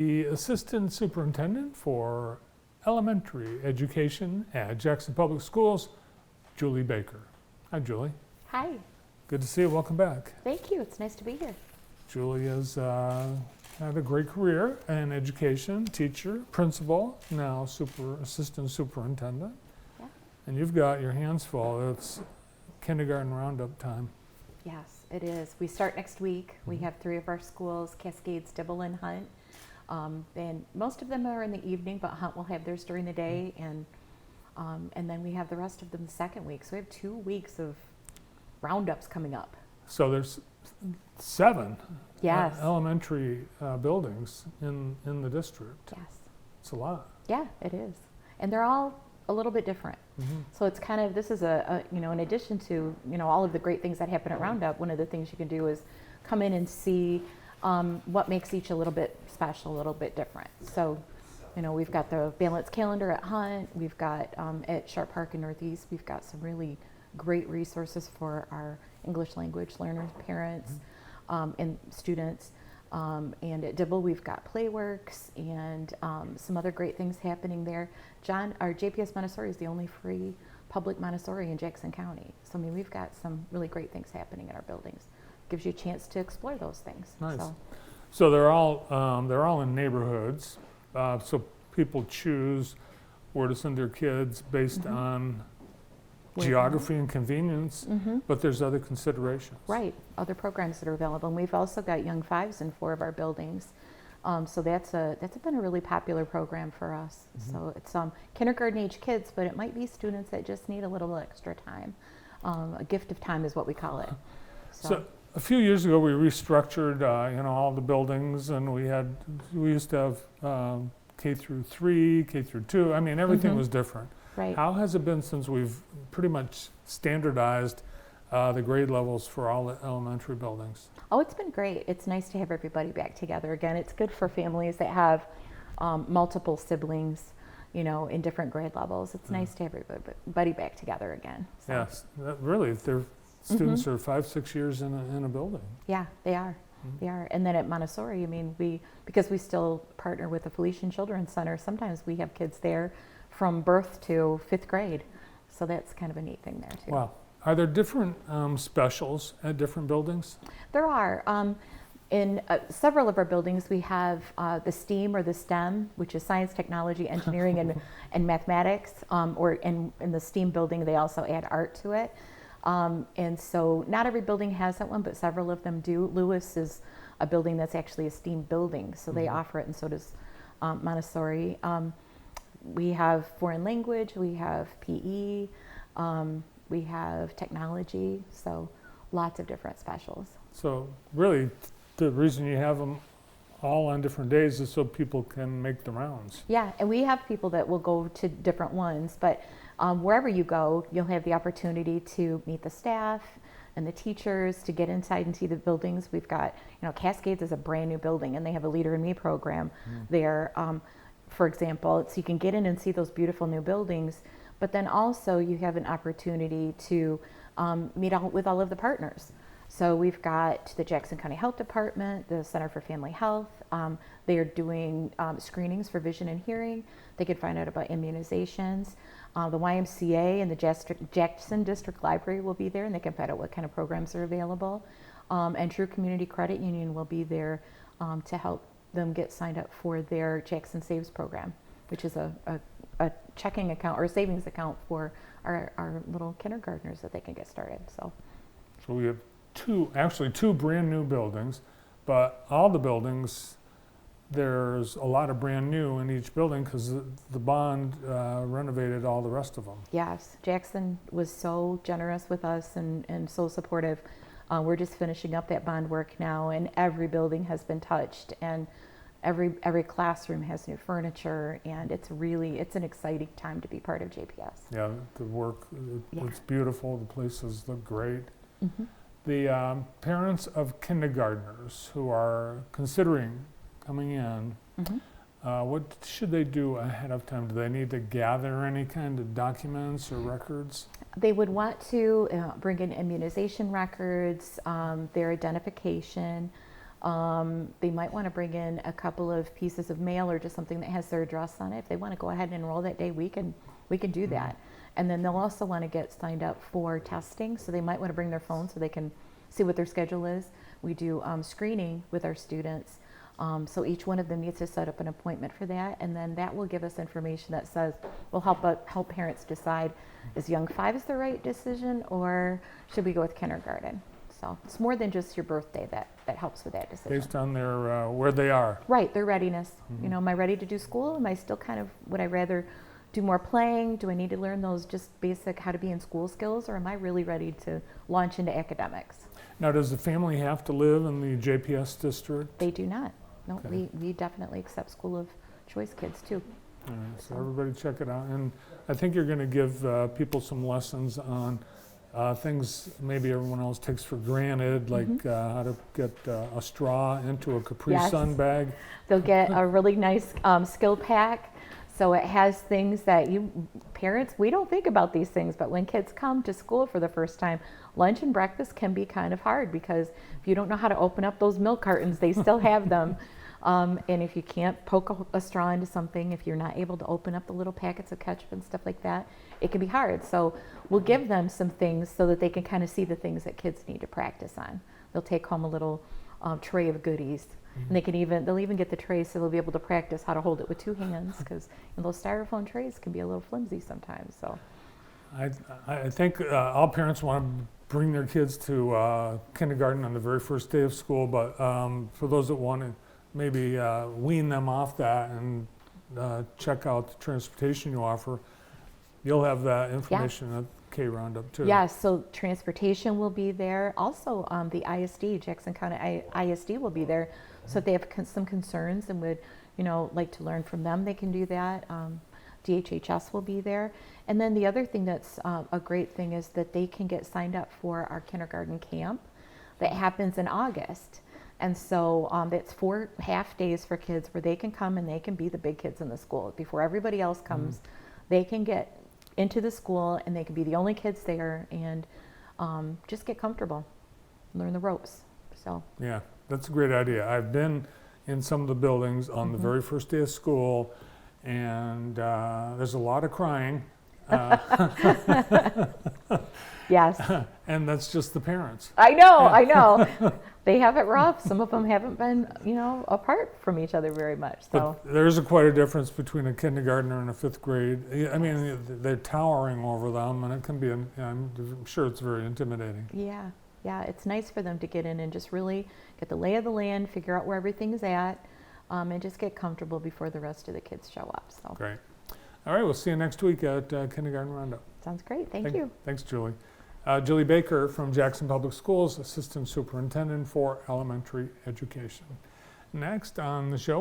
the Assistant Superintendent for Elementary Education at Jackson Public Schools, Julie Baker. Hi, Julie. Hi. Good to see you. Welcome back. Thank you. It's nice to be here. Julie has had a great career in education, teacher, principal, now assistant superintendent. Yeah. And you've got your hands full. It's kindergarten roundup time. Yes, it is. We start next week. We have 3 of our schools, Cascades, Dibble, and Hunt. And most of them are in the evening, but Hunt will have theirs during the day, and then we have the rest of them the second week. So we have 2 weeks of roundups coming up. So there's 7 Yes. elementary buildings in the district. Yes. It's a lot. Yeah, it is. And they're all a little bit different. Mm-hmm. So it's kind of, this is in addition to, all of the great things that happen at Roundup, one of the things you can do is come in and see what makes each a little bit special, a little bit different. So, we've got the balance calendar at Hunt, we've got at Sharp Park in Northeast, we've got some really great resources for our English language learners, parents, and students. And at Dibble, we've got Playworks and some other great things happening there. Our JPS Montessori is the only free public Montessori in Jackson County. So, we've got some really great things happening in our buildings. Gives you a chance to explore those things. Nice. So they're all in neighborhoods. So people choose where to send their kids based on geography and convenience, but there's other considerations. Right, other programs that are available. And we've also got Young Fives in 4 of our buildings. So that's been a really popular program for us. So it's kindergarten age kids, but it might be students that just need a little extra time. A gift of time is what we call it. So a few years ago, we restructured, all the buildings, and we used to have K through 3, K through 2. Everything was different. Right. How has it been since we've pretty much standardized the grade levels for all the elementary buildings? Oh, it's been great. It's nice to have everybody back together again. It's good for families that have multiple siblings, in different grade levels. It's nice to have everybody back together again. So. Yes, really, their students are 5-6 years in a building. Yeah, they are. They are. And then at Montessori, because we still partner with the Felician Children's Center, sometimes we have kids there from birth to 5th grade. So that's kind of a neat thing there too. Wow. Are there different specials at different buildings? There are. In several of our buildings, we have the STEAM or the STEM, which is science, technology, engineering, and mathematics. Or in the STEAM building, they also add art to it. And so not every building has that one, but several of them do. Lewis is a building that's actually a STEAM building, so they offer it, and so does Montessori. We have foreign language, we have PE, we have technology, so lots of different specials. So really, the reason you have them all on different days is so people can make the rounds. Yeah, and we have people that will go to different ones, but wherever you go, you'll have the opportunity to meet the staff and the teachers, to get inside and see the buildings. We've got, Cascades is a brand new building, and they have a Leader in Me program there, for example. So you can get in and see those beautiful new buildings, but then also you have an opportunity to meet with all of the partners. So we've got the Jackson County Health Department, the Center for Family Health. They are doing screenings for vision and hearing. They can find out about immunizations. The YMCA and the Jackson District Library will be there, and they can find out what kind of programs are available. And True Community Credit Union will be there to help them get signed up for their Jackson Saves program, which is a checking account or a savings account for our little kindergartners that they can get started. So we have two brand new buildings, but all the buildings, there's a lot of brand new in each building because the bond renovated all the rest of them. Yes, Jackson was so generous with us and so supportive. We're just finishing up that bond work now, and every building has been touched, and every classroom has new furniture, and it's an exciting time to be part of JPS. Yeah, the work, it's beautiful. The places look great. The parents of kindergartners who are considering coming in, what should they do ahead of time? Do they need to gather any kind of documents or records? They would want to bring in immunization records, their identification, They might want to bring in a couple of pieces of mail or just something that has their address on it. If they want to go ahead and enroll that day, we can do that. And then they'll also want to get signed up for testing, so they might want to bring their phone so they can see what their schedule is. We do screening with our students, so each one of them needs to set up an appointment for that, and then that will give us information that says, will help parents decide, is young 5 is the right decision, or should we go with kindergarten? So it's more than just your birthday that helps with that decision. Based on their where they are. Right, their readiness. You know, am I ready to do school? Am I still would I rather do more playing? Do I need to learn those just basic how to be in school skills, or am I really ready to launch into academics? Now, does the family have to live in the JPS district? They do not. No, Okay. we definitely accept school of choice kids too. All right, so everybody check it out. And I think you're going to give people some lessons on things maybe everyone else takes for granted, like how to get a straw into a Capri Sun bag. They'll get a really nice skill pack. So it has things that parents, we don't think about these things, but when kids come to school for the first time, lunch and breakfast can be kind of hard because if you don't know how to open up those milk cartons, they still have them. And if you can't poke a straw into something, if you're not able to open up the little packets of ketchup and stuff like that, it can be hard. So we'll give them some things so that they can kind of see the things that kids need to practice on. They'll take home a little tray of goodies. And they'll even get the tray so they'll be able to practice how to hold it with 2 hands, because those styrofoam trays can be a little flimsy sometimes. So I think all parents want to bring their kids to kindergarten on the very first day of school, but for those that want to maybe wean them off that and check out the transportation you offer, you'll have that information at K Roundup too. yeah, so transportation will be there. Also, the ISD, Jackson County ISD will be there. So if they have some concerns and would, like to learn from them, they can do that. DHHS will be there. And then the other thing that's a great thing is that they can get signed up for our kindergarten camp that happens in August. And so that's 4 half days for kids where they can come and they can be the big kids in the school. Before everybody else comes, they can get into the school and they can be the only kids there and just get comfortable, learn the ropes. So Yeah, that's a great idea. I've been in some of the buildings on the very first day of school, and there's a lot of crying. yes, And that's just the parents. I know. They have it rough. Some of them haven't been, apart from each other very much. So But there's quite a difference between a kindergartner and a 5th grade. I mean, they're towering over them, and it can be, I'm sure it's very intimidating. yeah, it's nice for them to get in and just really get the lay of the land, figure out where everything's at, and just get comfortable before the rest of the kids show up. So Great. All right, we'll see you next week at Kindergarten Roundup. sounds great. Thank you. Thanks, Julie. Julie Baker from Jackson Public Schools, Assistant Superintendent for Elementary Education. Next on the show,